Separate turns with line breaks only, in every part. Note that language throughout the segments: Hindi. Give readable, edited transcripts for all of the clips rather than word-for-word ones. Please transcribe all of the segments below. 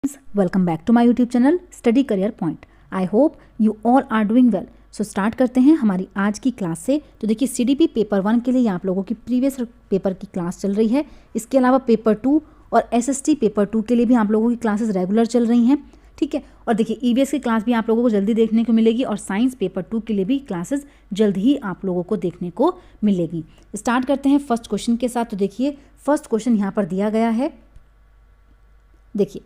Welcome back to my YouTube channel Study Career Point. I hope you all are doing well. So start करते हैं हमारी आज की क्लास से। तो देखिए सीडीपी पेपर 1 के लिए आप लोगों की प्रीवियस पेपर की क्लास चल रही है। इसके अलावा पेपर 2 और एसएसटी पेपर 2 के लिए भी आप लोगों की क्लासेस रेगुलर चल रही हैं, ठीक है। और देखिए ईवीएस की क्लास भी आप लोगों को जल्दी देखने को मिलेगी और साइंस पेपर 2 के लिए भी क्लासेस जल्द ही आप लोगों को देखने को मिलेगी। स्टार्ट करते हैं फर्स्ट क्वेश्चन के साथ। तो देखिए फर्स्ट क्वेश्चन यहाँ पर दिया गया है। देखिए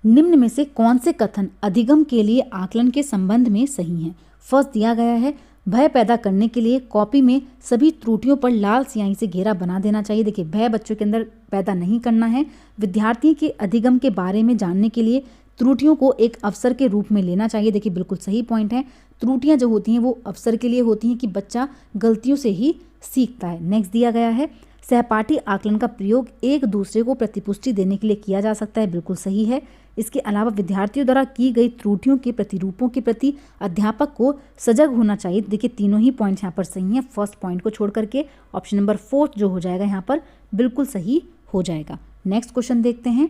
निम्न में से कौन से कथन अधिगम के लिए आकलन के संबंध में सही हैं। फर्स्ट दिया गया है, भय पैदा करने के लिए कॉपी में सभी त्रुटियों पर लाल स्याही से घेरा बना देना चाहिए। देखिए भय बच्चों के अंदर पैदा नहीं करना है। विद्यार्थी के अधिगम के बारे में जानने के लिए त्रुटियों को एक अवसर के रूप में लेना चाहिए। देखिए बिल्कुल सही पॉइंट है। त्रुटियां जो होती हैं वो अवसर के लिए होती हैं कि बच्चा गलतियों से ही सीखता है। नेक्स्ट दिया गया है, सहपाठी आकलन का प्रयोग एक दूसरे को प्रतिपुष्टि देने के लिए किया जा सकता है। बिल्कुल सही है। इसके अलावा विद्यार्थियों द्वारा की गई त्रुटियों के प्रतिरूपों के प्रति अध्यापक को सजग होना चाहिए। देखिए तीनों ही पॉइंट्स यहाँ पर सही हैं। फर्स्ट पॉइंट को छोड़ करके ऑप्शन नंबर 4 जो हो जाएगा यहाँ पर बिल्कुल सही हो जाएगा। नेक्स्ट क्वेश्चन देखते हैं।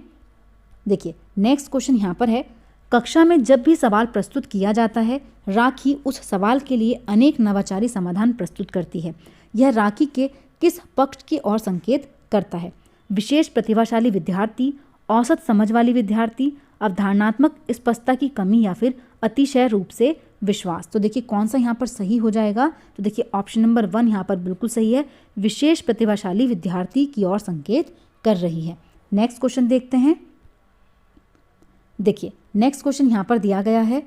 देखिए नेक्स्ट क्वेश्चन यहाँ पर है, कक्षा में जब भी सवाल प्रस्तुत किया जाता है राखी उस सवाल के लिए अनेक नवाचारी समाधान प्रस्तुत करती है। यह राखी के किस पक्ष की ओर संकेत करता है? विशेष प्रतिभाशाली विद्यार्थी, औसत समझ वाली विद्यार्थी, अवधारणात्मक स्पष्टता की कमी या फिर अतिशय रूप से विश्वास। तो देखिए कौन सा यहाँ पर सही हो जाएगा? तो देखिए ऑप्शन नंबर 1 यहाँ पर बिल्कुल सही है। विशेष प्रतिभाशाली विद्यार्थी की ओर संकेत कर रही है। नेक्स्ट क्वेश्चन देखते हैं। देखिए नेक्स्ट क्वेश्चन यहाँ पर दिया गया है,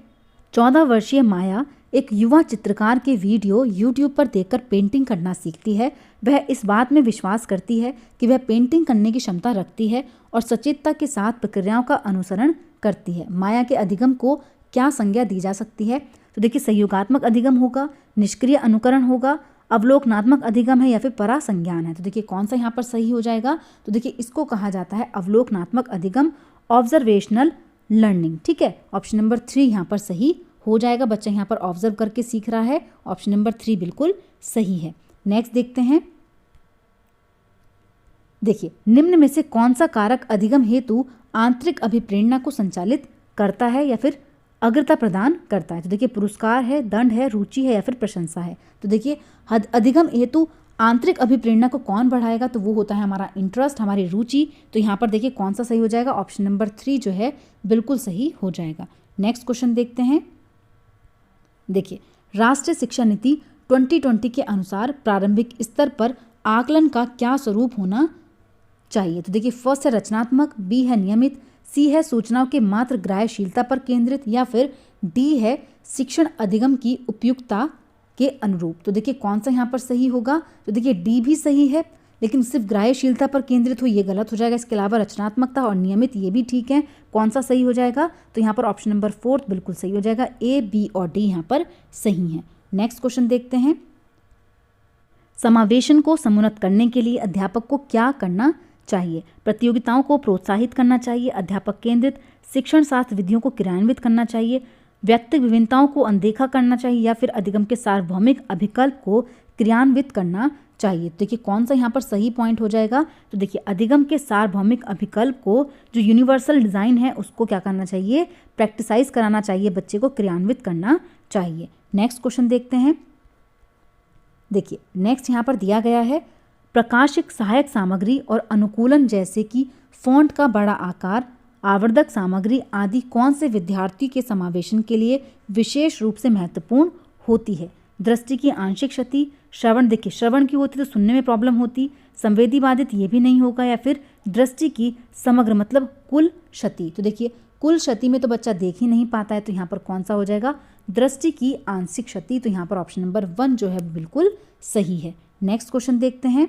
14 वर्षीय माया एक युवा चित्रकार के वीडियो यूट्यूब पर देखकर पेंटिंग करना सीखती है। वह इस बात में विश्वास करती है कि वह पेंटिंग करने की क्षमता रखती है और सचेतता के साथ प्रक्रियाओं का अनुसरण करती है। माया के अधिगम को क्या संज्ञा दी जा सकती है? तो देखिए सहयोगात्मक अधिगम होगा, निष्क्रिय अनुकरण होगा, अवलोकनात्मक अधिगम है या फिर परासंज्ञान है। तो देखिए कौन सा यहाँ पर सही हो जाएगा? तो देखिए इसको कहा जाता है अवलोकनात्मक अधिगम, ऑब्जर्वेशनल लर्निंग, ठीक है। ऑप्शन नंबर 3 यहाँ पर सही हो जाएगा। बच्चा यहाँ पर ऑब्जर्व करके सीख रहा है। ऑप्शन नंबर 3 बिल्कुल सही है। नेक्स्ट देखते हैं। देखिए निम्न में से कौन सा कारक अधिगम हेतु आंतरिक अभिप्रेरणा को संचालित करता है या फिर अग्रता प्रदान करता है? तो देखिए पुरस्कार है, दंड है, रुचि है या फिर प्रशंसा है। तो देखिए अधिगम हेतु आंतरिक अभिप्रेरणा को कौन बढ़ाएगा? तो वो होता है हमारा इंटरेस्ट, हमारी रुचि। तो यहाँ पर देखिए कौन सा सही हो जाएगा? ऑप्शन नंबर 3 जो है बिल्कुल सही हो जाएगा। नेक्स्ट क्वेश्चन देखते हैं। देखिए राष्ट्रीय शिक्षा नीति 2020 के अनुसार प्रारंभिक स्तर पर आकलन का क्या स्वरूप होना चाहिए? तो देखिए फर्स्ट है रचनात्मक, बी है नियमित, सी है सूचनाओं के मात्र ग्राह्यशीलता पर केंद्रित या फिर डी है शिक्षण अधिगम की उपयुक्तता के अनुरूप। तो देखिए कौन सा यहाँ पर सही होगा? तो देखिए डी भी सही है, लेकिन सिर्फ ग्राह्यशीलता पर केंद्रित हो ये गलत हो जाएगा। इसके अलावा रचनात्मकता और नियमित ये भी ठीक है। कौन सा सही हो जाएगा? तो यहाँ पर ऑप्शन नंबर 4 बिल्कुल सही हो जाएगा। ए, बी और डी यहाँ पर सही है। नेक्स्ट क्वेश्चन देखते हैं। समावेशन को समुन्नत करने के लिए अध्यापक को क्या करना चाहिए? प्रतियोगिताओं को प्रोत्साहित करना चाहिए, अध्यापक केंद्रित शिक्षण शास्त्र विधियों को क्रियान्वित करना चाहिए, व्यक्तिगत विभिन्नताओं को अनदेखा करना चाहिए या फिर अधिगम के सार्वभौमिक अभिकल्प को क्रियान्वित करना चाहिए? तो देखिए कौन सा यहाँ पर सही पॉइंट हो जाएगा? तो देखिए अधिगम के सार्वभौमिक अभिकल्प को जो यूनिवर्सल डिज़ाइन है उसको क्या करना चाहिए? प्रैक्टिसाइज कराना चाहिए, बच्चे को क्रियान्वित करना चाहिए। नेक्स्ट क्वेश्चन देखते हैं। देखिए नेक्स्ट यहाँ पर दिया गया है, प्रकाशिक सहायक सामग्री और अनुकूलन जैसे कि फॉन्ट का बड़ा आकार, आवर्धक सामग्री आदि कौन से विद्यार्थी के समावेशन के लिए विशेष रूप से महत्वपूर्ण होती है? दृष्टि की आंशिक क्षति, श्रवण, देखिए श्रवण की होती तो सुनने में प्रॉब्लम होती, संवेदी बाधित ये भी नहीं होगा, या फिर दृष्टि की समग्र मतलब कुल क्षति। तो देखिए कुल क्षति में तो बच्चा देख ही नहीं पाता है, तो यहाँ पर कौन सा हो जाएगा? दृष्टि की आंशिक क्षति। तो यहाँ पर ऑप्शन नंबर 1 जो है बिल्कुल सही है। नेक्स्ट क्वेश्चन देखते हैं।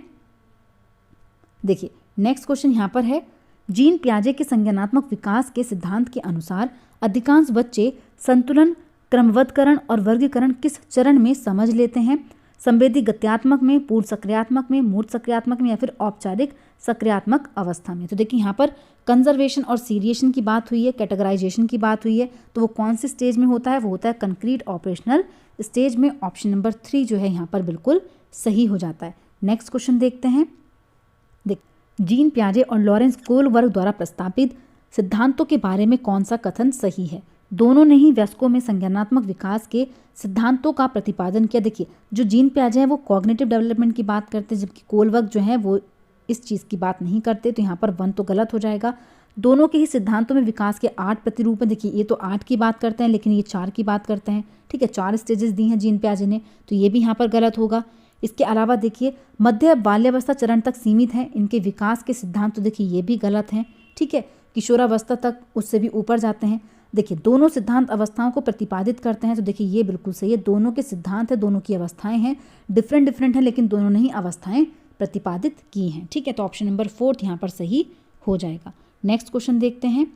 देखिए नेक्स्ट क्वेश्चन यहाँ पर है, जीन पियाजे के संज्ञानात्मक विकास के सिद्धांत के अनुसार अधिकांश बच्चे संतुलन, क्रमबद्धकरण और वर्गीकरण किस चरण में समझ लेते हैं? संवेदी गत्यात्मक में, पूर्ण सक्रियात्मक में, मूर्त सक्रियात्मक में या फिर औपचारिक सक्रियात्मक अवस्था में? तो देखिए यहाँ पर कंजर्वेशन और सीरिएशन की बात हुई है, कैटेगराइजेशन की बात हुई है, तो वो कौन से स्टेज में होता है? वो होता है कंक्रीट ऑपरेशनल स्टेज में। ऑप्शन नंबर 3 जो है यहाँ पर बिल्कुल सही हो जाता है। नेक्स्ट क्वेश्चन देखते हैं। जीन पियाजे और लॉरेंस कोहलबर्ग द्वारा प्रस्तावित सिद्धांतों के बारे में कौन सा कथन सही है? दोनों ने ही वयस्कों में संज्ञानात्मक विकास के सिद्धांतों का प्रतिपादन किया। देखिए, जो जीन पियाजे हैं वो कॉग्निटिव डेवलपमेंट की बात करते हैं, जबकि कोहलबर्ग जो है वो इस चीज़ की बात नहीं करते। तो यहाँ पर 1 तो गलत हो जाएगा। दोनों के ही सिद्धांतों में विकास के 8 प्रतिरूप हैं। देखिए, ये तो 8 की बात करते हैं, लेकिन ये 4 की बात करते हैं। ठीक है, 4 स्टेजेस दी हैं जीन पियाजे ने, तो ये भी यहाँ पर गलत होगा। इसके अलावा देखिए, मध्य बाल्यावस्था चरण तक सीमित है इनके विकास के सिद्धांत, तो देखिए ये भी गलत हैं। ठीक है, किशोरावस्था तक उससे भी ऊपर जाते हैं। देखिए, दोनों सिद्धांत अवस्थाओं को प्रतिपादित करते हैं, तो देखिए ये बिल्कुल सही है। दोनों के सिद्धांत है, दोनों की अवस्थाएं हैं, डिफरेंट हैं, लेकिन दोनों ने ही अवस्थाएं प्रतिपादित की हैं। ठीक है, तो ऑप्शन नंबर 4 यहाँ पर सही हो जाएगा। नेक्स्ट क्वेश्चन देखते हैं।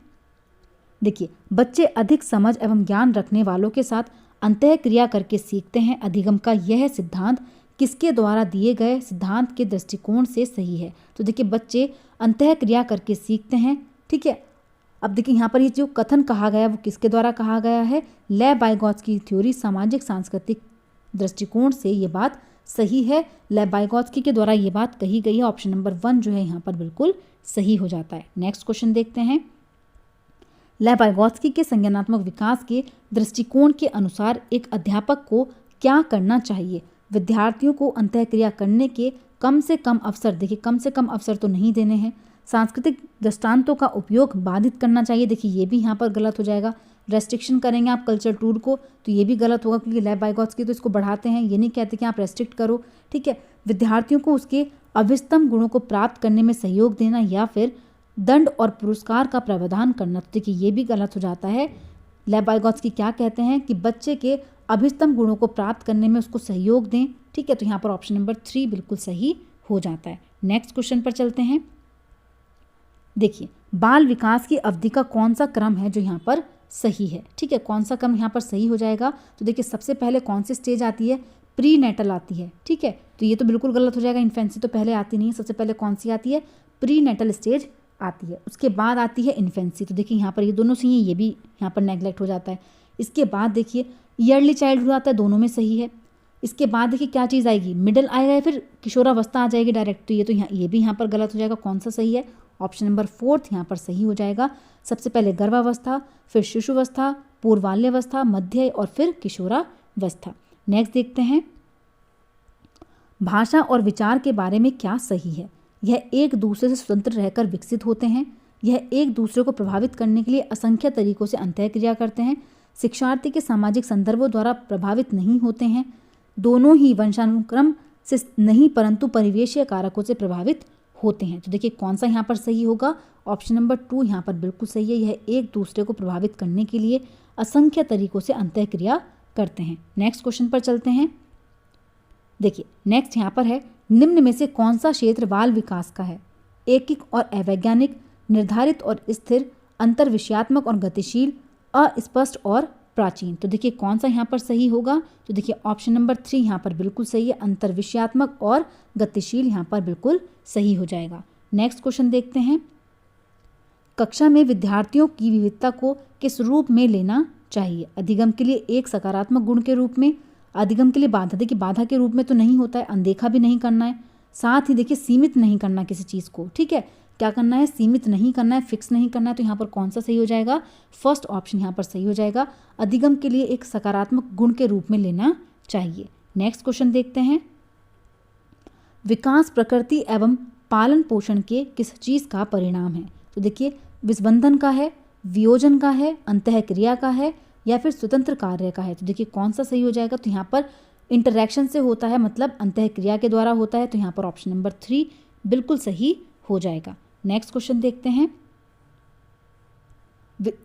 देखिए, बच्चे अधिक समझ एवं ज्ञान रखने वालों के साथ अंतःक्रिया करके सीखते हैं। अधिगम का यह सिद्धांत किसके द्वारा दिए गए सिद्धांत के दृष्टिकोण से सही है? तो देखिए, बच्चे अंतःक्रिया करके सीखते हैं। ठीक है, अब देखिए यहाँ पर ये जो कथन कहा गया वो किसके द्वारा कहा गया है? लेव वाइगोत्स्की थ्योरी, सामाजिक सांस्कृतिक दृष्टिकोण से ये बात सही है। लेव वाइगोत्स्की के द्वारा ये बात कही गई है। ऑप्शन नंबर 1 जो है यहाँ पर बिल्कुल सही हो जाता है। नेक्स्ट क्वेश्चन देखते हैं। लेव वाइगोत्स्की के संज्ञानात्मक विकास के दृष्टिकोण के अनुसार एक अध्यापक को क्या करना चाहिए? विद्यार्थियों को अंतःक्रिया करने के कम से कम अवसर, देखिए कम से कम अवसर तो नहीं देने हैं। सांस्कृतिक दृष्टांतों का उपयोग बाधित करना चाहिए। देखिए ये भी यहाँ पर गलत हो जाएगा। रेस्ट्रिक्शन करेंगे आप कल्चर टूर को, तो ये भी गलत होगा, क्योंकि लेव वाइगोत्स्की तो इसको बढ़ाते हैं, ये नहीं कहते कि आप रेस्ट्रिक्ट करो। ठीक है, विद्यार्थियों को उसके अभिष्टतम गुणों को प्राप्त करने में सहयोग देना या फिर दंड और पुरस्कार का प्रावधान करना, तो देखिए ये भी गलत हो जाता है। लेव वाइगोत्स्की क्या कहते हैं कि बच्चे के अभिष्टतम गुणों को प्राप्त करने में उसको सहयोग दें। ठीक है, तो यहाँ पर ऑप्शन नंबर 3 बिल्कुल सही हो जाता है। नेक्स्ट क्वेश्चन पर चलते हैं। देखिए, बाल विकास की अवधि का कौन सा क्रम है जो यहाँ पर सही है? ठीक है, कौन सा क्रम यहाँ पर सही हो जाएगा? तो देखिए, सबसे पहले कौन सी स्टेज आती है? प्री नेटल आती है। ठीक है, तो ये तो बिल्कुल गलत हो जाएगा। इन्फेंसी तो पहले आती नहीं है। सबसे पहले कौन सी आती है? प्री नेटल स्टेज आती है। उसके बाद आती है इन्फेंसी। तो देखिए यहाँ पर ये दोनों सही है, ये भी यहाँ पर नेग्लेक्ट हो जाता है। इसके बाद देखिए ईयरली चाइल्डहुड आता है, दोनों में सही है। इसके बाद देखिए क्या चीज़ आएगी? मिडिल आएगा या फिर किशोरावस्था आ जाएगी डायरेक्ट, तो ये तो ये भी यहाँ पर गलत हो जाएगा। कौन सा सही है? ऑप्शन नंबर 4 यहाँ पर सही हो जाएगा। सबसे पहले गर्भावस्था, फिर शिशुवस्था, पूर्वाल्यावस्था, मध्य और फिर किशोरावस्था। नेक्स्ट देखते हैं, भाषा और विचार के बारे में क्या सही है? यह एक दूसरे से स्वतंत्र रहकर विकसित होते हैं। यह एक दूसरे को प्रभावित करने के लिए असंख्य तरीकों से अंतःक्रिया करते हैं। शिक्षार्थी के सामाजिक संदर्भों द्वारा प्रभावित नहीं होते हैं। दोनों ही वंशानुक्रम से नहीं परंतु परिवेशीय कारकों से प्रभावित होते हैं। तो देखिए कौन सा यहाँ पर सही होगा? ऑप्शन नंबर 2 यहाँ पर बिल्कुल सही है। यह एक दूसरे को प्रभावित करने के लिए असंख्य तरीकों से अंतःक्रिया करते हैं। नेक्स्ट क्वेश्चन पर चलते हैं। देखिए नेक्स्ट यहाँ पर है, निम्न में से कौन सा क्षेत्र बाल विकास का है? एकिक और अवैज्ञानिक, निर्धारित और स्थिर, अंतर्विषयात्मक और गतिशील, अस्पष्ट और प्राचीन। तो देखिए कौन सा यहाँ पर सही होगा? तो देखिए ऑप्शन नंबर 3 यहाँ पर बिल्कुल सही है। अंतर्विषयात्मक और गतिशील यहाँ पर बिल्कुल सही हो जाएगा। नेक्स्ट क्वेश्चन देखते हैं, कक्षा में विद्यार्थियों की विविधता को किस रूप में लेना चाहिए? अधिगम के लिए एक सकारात्मक गुण के रूप में, अधिगम के लिए बाधा, देखिए बाधा के रूप में तो नहीं होता है, अनदेखा भी नहीं करना है, साथ ही देखिए सीमित नहीं करना किसी चीज़ को। ठीक है, क्या करना है? सीमित नहीं करना है, फिक्स नहीं करना है। तो यहाँ पर कौन सा सही हो जाएगा? फर्स्ट ऑप्शन यहाँ पर सही हो जाएगा। अधिगम के लिए एक सकारात्मक गुण के रूप में लेना चाहिए। नेक्स्ट क्वेश्चन देखते हैं, विकास प्रकृति एवं पालन पोषण के किस चीज़ का परिणाम है? तो देखिए विस्बंधन का है, वियोजन का है, अंतःक्रिया का है या फिर स्वतंत्र कार्य का है। तो देखिए कौन सा सही हो जाएगा? तो यहाँ पर इंटरैक्शन से होता है, मतलब अंतःक्रिया के द्वारा होता है। तो यहाँ पर ऑप्शन नंबर 3 बिल्कुल सही हो जाएगा। नेक्स्ट क्वेश्चन देखते हैं,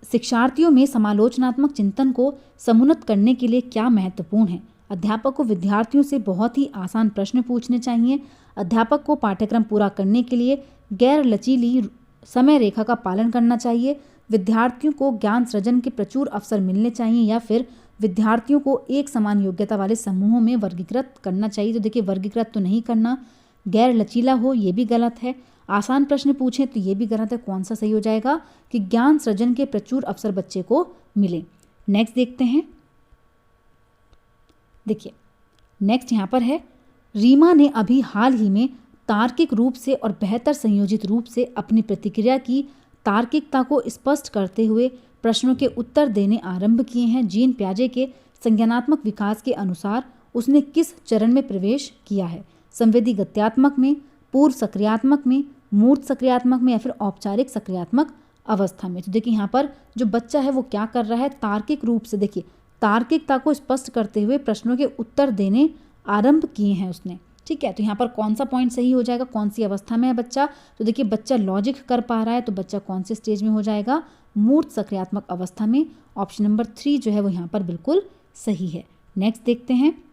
शिक्षार्थियों में समालोचनात्मक चिंतन को समुन्नत करने के लिए क्या महत्वपूर्ण है? अध्यापक को विद्यार्थियों से बहुत ही आसान प्रश्न पूछने चाहिए। अध्यापक को पाठ्यक्रम पूरा करने के लिए गैर लचीली समय रेखा का पालन करना चाहिए। विद्यार्थियों को ज्ञान सृजन के प्रचुर अवसर मिलने चाहिए या फिर विद्यार्थियों को एक समान योग्यता वाले समूहों में वर्गीकृत करना चाहिए। तो देखिए वर्गीकृत तो नहीं करना, गैर लचीला हो ये भी गलत है, आसान प्रश्न पूछें तो ये भी गलत है। कौन सा सही हो जाएगा? कि ज्ञान सृजन के प्रचुर अवसर बच्चे को मिले। नेक्स्ट देखते हैं, देखिए नेक्स्ट यहाँ पर है, रीमा ने अभी हाल ही में तार्किक रूप से और बेहतर संयोजित रूप से अपनी प्रतिक्रिया की तार्किकता को स्पष्ट करते हुए प्रश्नों के उत्तर देने आरंभ किए हैं। जीन प्याजे के संज्ञानात्मक विकास के अनुसार उसने किस चरण में प्रवेश किया है? संवेदी गत्यात्मक में, पूर्व सक्रियात्मक में, मूर्त सक्रियात्मक में या फिर औपचारिक सक्रियात्मक अवस्था में। तो देखिए यहाँ पर जो बच्चा है वो क्या कर रहा है, तार्किक रूप से देखिए तार्किकता को स्पष्ट करते हुए प्रश्नों के उत्तर देने आरंभ किए हैं उसने। ठीक है, तो यहाँ पर कौन सा पॉइंट सही हो जाएगा, कौन सी अवस्था में है बच्चा? तो देखिए बच्चा लॉजिक कर पा रहा है, तो बच्चा कौन से स्टेज में हो जाएगा? मूर्त सक्रियात्मक अवस्था में। ऑप्शन नंबर 3 जो है वो यहाँ पर बिल्कुल सही है। नेक्स्ट देखते हैं।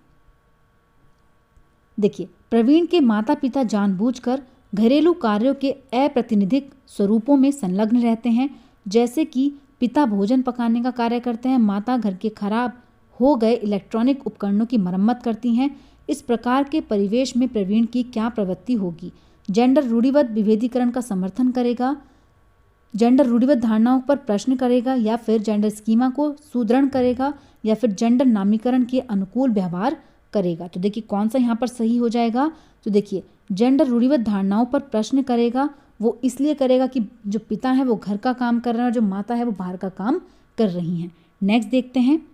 देखिए प्रवीण के माता पिता जानबूझकर घरेलू कार्यों के अप्रातिनिधिक स्वरूपों में संलग्न रहते हैं, जैसे कि पिता भोजन पकाने का कार्य करते हैं, माता घर के खराब हो गए इलेक्ट्रॉनिक उपकरणों की मरम्मत करती हैं। इस प्रकार के परिवेश में प्रवीण की क्या प्रवृत्ति होगी? जेंडर रूढ़िवाद विभेदीकरण का समर्थन करेगा, जेंडर रूढ़िवाद धारणाओं पर प्रश्न करेगा, या फिर जेंडर स्कीमा को सुदृढ़ करेगा, या फिर जेंडर नामीकरण के अनुकूल व्यवहार करेगा? तो देखिए कौन सा यहाँ पर सही हो जाएगा? तो देखिए जेंडर रूढ़िवाद धारणाओं पर प्रश्न करेगा, वो इसलिए करेगा कि जो पिता है वो घर का काम कर रहे हैं और जो माता है वो बाहर का काम कर रही हैं। नेक्स्ट देखते हैं।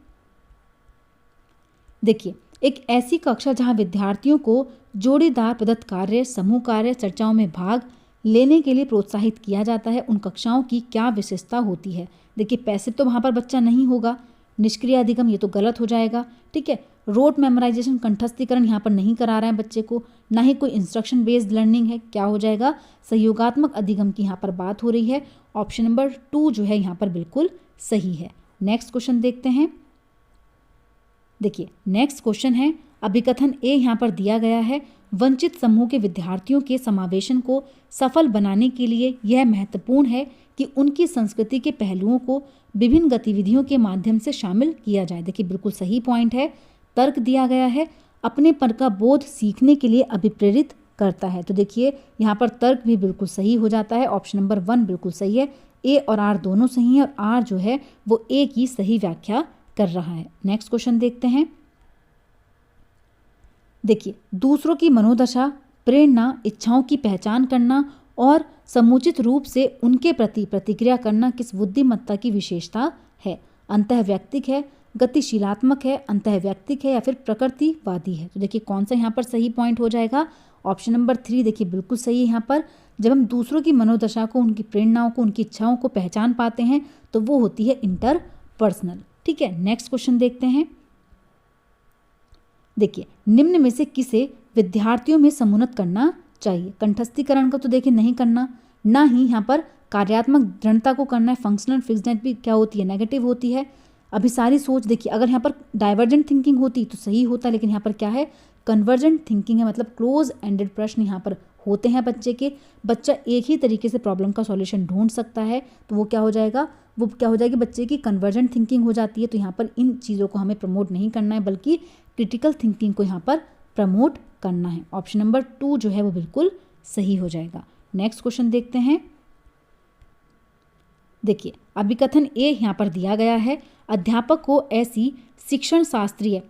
देखिए एक ऐसी कक्षा जहां विद्यार्थियों को जोड़ीदार प्रदत्त कार्य, समूह कार्य, चर्चाओं में भाग लेने के लिए प्रोत्साहित किया जाता है, उन कक्षाओं की क्या विशेषता होती है? देखिए पैसिव तो वहाँ पर बच्चा नहीं होगा, निष्क्रिय अधिगम ये तो गलत हो जाएगा। ठीक है, रोट मेमोराइजेशन कंठस्थीकरण यहाँ पर नहीं करा रहे हैं बच्चे को, ना ही कोई इंस्ट्रक्शन बेस्ड लर्निंग है। क्या हो जाएगा? सहयोगात्मक अधिगम की यहाँ पर बात हो रही है। ऑप्शन नंबर 2 जो है यहाँ पर बिल्कुल सही है। नेक्स्ट क्वेश्चन देखते हैं। देखिए नेक्स्ट क्वेश्चन है अभिकथन ए यहाँ पर दिया गया है, वंचित समूह के विद्यार्थियों के समावेशन को सफल बनाने के लिए यह महत्वपूर्ण है कि उनकी संस्कृति के पहलुओं को विभिन्न गतिविधियों के माध्यम से शामिल किया जाए। देखिए बिल्कुल सही पॉइंट है। तर्क दिया गया है, अपने पर का बोध सीखने के लिए अभिप्रेरित करता है। तो देखिए यहाँ पर तर्क भी बिल्कुल सही हो जाता है। ऑप्शन नंबर 1 बिल्कुल सही है। ए और आर दोनों सही हैं और आर जो है वो ए की सही व्याख्या कर रहा है। नेक्स्ट क्वेश्चन देखते हैं। देखिए दूसरों की मनोदशा, प्रेरणा, इच्छाओं की पहचान करना और समुचित रूप से उनके प्रति प्रतिक्रिया करना किस बुद्धिमत्ता की विशेषता है? अंतःव्यक्तिक है, गतिशीलात्मक है, अंतःव्यक्तिक है या फिर प्रकृतिवादी है? तो देखिए कौन सा यहाँ पर सही पॉइंट हो जाएगा? ऑप्शन नंबर 3 देखिए बिल्कुल सही है। यहाँ पर जब हम दूसरों की मनोदशा को, उनकी प्रेरणाओं को, उनकी इच्छाओं को पहचान पाते हैं तो वो होती है इंटरपर्सनल। ठीक है, नेक्स्ट क्वेश्चन देखते हैं। देखिए निम्न में से किसे विद्यार्थियों में समुन्नत करना चाहिए? कंठस्थीकरण को तो देखिए नहीं करना, ना ही यहाँ पर कार्यात्मक दृढ़ता को करना है। फंक्शनल फिक्सडनेस भी क्या होती है? नेगेटिव होती है। अभिसारी सोच, देखिए अगर यहाँ पर डाइवर्जेंट थिंकिंग होती तो सही होता, लेकिन यहाँ पर क्या है? कन्वर्जेंट थिंकिंग है, मतलब क्लोज एंडेड प्रश्न यहाँ पर होते हैं बच्चे के। बच्चा एक ही तरीके से प्रॉब्लम का सॉल्यूशन ढूंढ सकता है, तो वो क्या हो जाएगा? वो क्या हो जाएगी? बच्चे की कन्वर्जेंट थिंकिंग हो जाती है। तो यहाँ पर इन चीज़ों को हमें प्रमोट नहीं करना है, बल्कि क्रिटिकल थिंकिंग को यहाँ पर प्रमोट करना है। ऑप्शन नंबर 2 जो है वो बिल्कुल सही हो जाएगा। नेक्स्ट क्वेश्चन देखते हैं। देखिए अभिकथन ए यहाँ पर दिया गया है, अध्यापक को ऐसी शिक्षण शास्त्रीय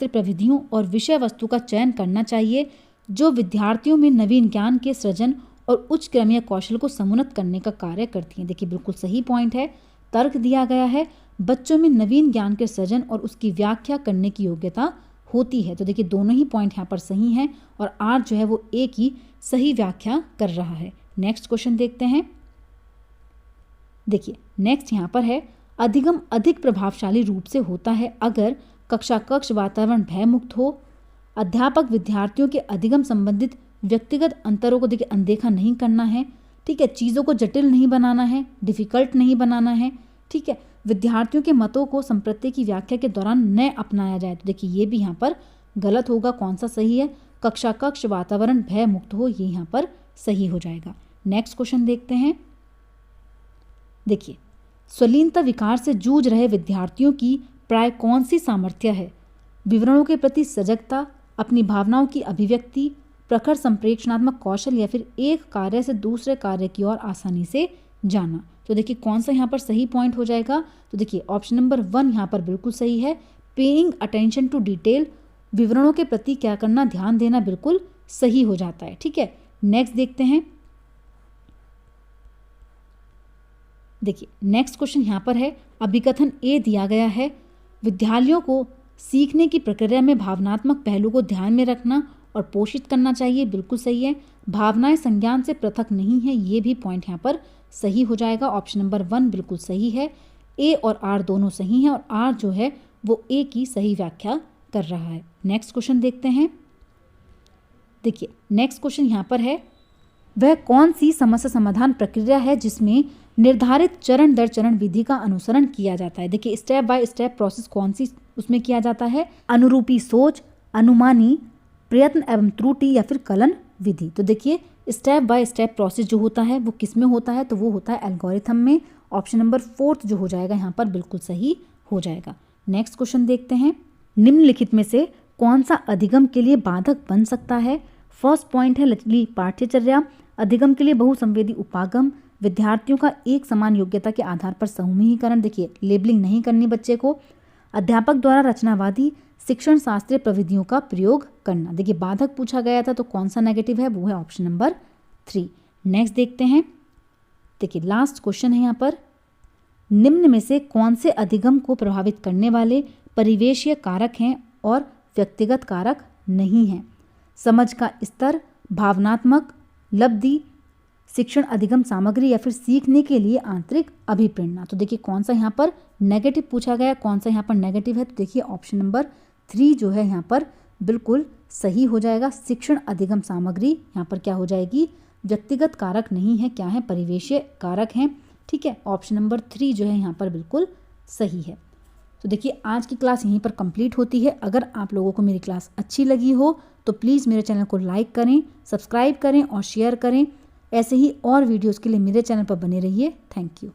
प्रविधियों और विषय वस्तु का चयन करना चाहिए जो विद्यार्थियों में नवीन ज्ञान के सृजन और उच्च क्रमीय कौशल को समुन्नत करने का कार्य करती हैं। देखिए बिल्कुल सही पॉइंट है। तर्क दिया गया है, बच्चों में नवीन ज्ञान के सृजन और उसकी व्याख्या करने की योग्यता होती है। तो देखिए दोनों ही पॉइंट यहाँ पर सही हैं और आर जो है वो ए की सही व्याख्या कर रहा है। नेक्स्ट क्वेश्चन देखते हैं। देखिए नेक्स्ट यहाँ पर है, अधिगम अधिक प्रभावशाली रूप से होता है अगर कक्ष वातावरण भयमुक्त हो। अध्यापक विद्यार्थियों के अधिगम संबंधित व्यक्तिगत अंतरों को देखिए अनदेखा नहीं करना है। ठीक है, चीज़ों को जटिल नहीं बनाना है, डिफिकल्ट नहीं बनाना है। ठीक है, विद्यार्थियों के मतों को संप्रति की व्याख्या के दौरान न अपनाया जाए। तो देखिए ये भी यहाँ पर गलत होगा। कौन सा सही है? कक्ष वातावरण भय मुक्त हो, ये यहाँ पर सही हो जाएगा। नेक्स्ट क्वेश्चन देखते हैं। देखिए स्वलीनता विकार से जूझ रहे विद्यार्थियों की प्राय कौन सी सामर्थ्य है? विवरणों के प्रति सजगता, अपनी भावनाओं की अभिव्यक्ति, प्रखर संप्रेषणात्मक कौशल या फिर एक कार्य से दूसरे कार्य की ओर आसानी से जाना। तो देखिए कौन सा यहाँ पर सही पॉइंट हो जाएगा? तो देखिए ऑप्शन नंबर 1 यहाँ पर बिल्कुल सही है। पेइंग अटेंशन टू डिटेल, विवरणों के प्रति क्या करना, ध्यान देना बिल्कुल सही हो जाता है। ठीक है, नेक्स्ट देखते हैं। देखिए नेक्स्ट क्वेश्चन यहाँ पर है, अभिकथन ए दिया गया है, विद्यालयों को सीखने की प्रक्रिया में भावनात्मक पहलू को ध्यान में रखना और पोषित करना चाहिए। बिल्कुल सही है। भावनाएं संज्ञान से पृथक नहीं है, ये भी पॉइंट यहाँ पर सही हो जाएगा। ऑप्शन नंबर 1 बिल्कुल सही है। ए और आर दोनों सही हैं और आर जो है वो ए की सही व्याख्या कर रहा है। नेक्स्ट क्वेश्चन देखते हैं। देखिए नेक्स्ट क्वेश्चन यहाँ पर है, वह कौन सी समस्या समाधान प्रक्रिया है जिसमें निर्धारित चरण दर चरण विधि का अनुसरण किया जाता है। देखिए स्टेप बाय स्टेप प्रोसेस कौन सी उसमें किया जाता है, अनुरूपी सोच, अनुमानी, प्रयत्न एवं त्रुटि या फिर कलन विधि। तो देखिए स्टेप बाय स्टेप प्रोसेस जो होता है वो किस में होता है, तो वो होता है एल्गोरिथम में। ऑप्शन नंबर 4 जो हो जाएगा यहाँ पर बिल्कुल सही हो जाएगा। नेक्स्ट क्वेश्चन देखते हैं, निम्नलिखित में से कौन सा अधिगम के लिए बाधक बन सकता है। फर्स्ट पॉइंट है लचीली पाठ्यचर्या, अधिगम के लिए बहुसंवेदी उपागम, विद्यार्थियों का एक समान योग्यता के आधार पर समूहीकरण, देखिए लेबलिंग नहीं करनी बच्चे को, अध्यापक द्वारा रचनावादी शिक्षण शास्त्रीय प्रविधियों का प्रयोग करना। देखिए बाधक पूछा गया था तो कौन सा नेगेटिव है, वो है ऑप्शन नंबर 3। नेक्स्ट देखते हैं। देखिए लास्ट क्वेश्चन है यहाँ पर, निम्न में से कौन से अधिगम को प्रभावित करने वाले परिवेशीय कारक हैं और व्यक्तिगत कारक नहीं हैं। समझ का स्तर, भावनात्मक लब्धि, शिक्षण अधिगम सामग्री या फिर सीखने के लिए आंतरिक अभिप्रेरणा। तो देखिए कौन सा यहाँ पर नेगेटिव पूछा गया, कौन सा यहाँ पर नेगेटिव है, तो देखिए ऑप्शन नंबर 3 जो है यहाँ पर बिल्कुल सही हो जाएगा। शिक्षण अधिगम सामग्री यहाँ पर क्या हो जाएगी, व्यक्तिगत कारक नहीं है, क्या है, परिवेशीय कारक हैं। ठीक है, ऑप्शन नंबर 3 जो है यहाँ पर बिल्कुल सही है। तो देखिए आज की क्लास यहीं पर कंप्लीट होती है। अगर आप लोगों को मेरी क्लास अच्छी लगी हो तो प्लीज़ मेरे चैनल को लाइक करें, सब्सक्राइब करें और शेयर करें। ऐसे ही और वीडियोज़ के लिए मेरे चैनल पर बने रहिए। Thank you.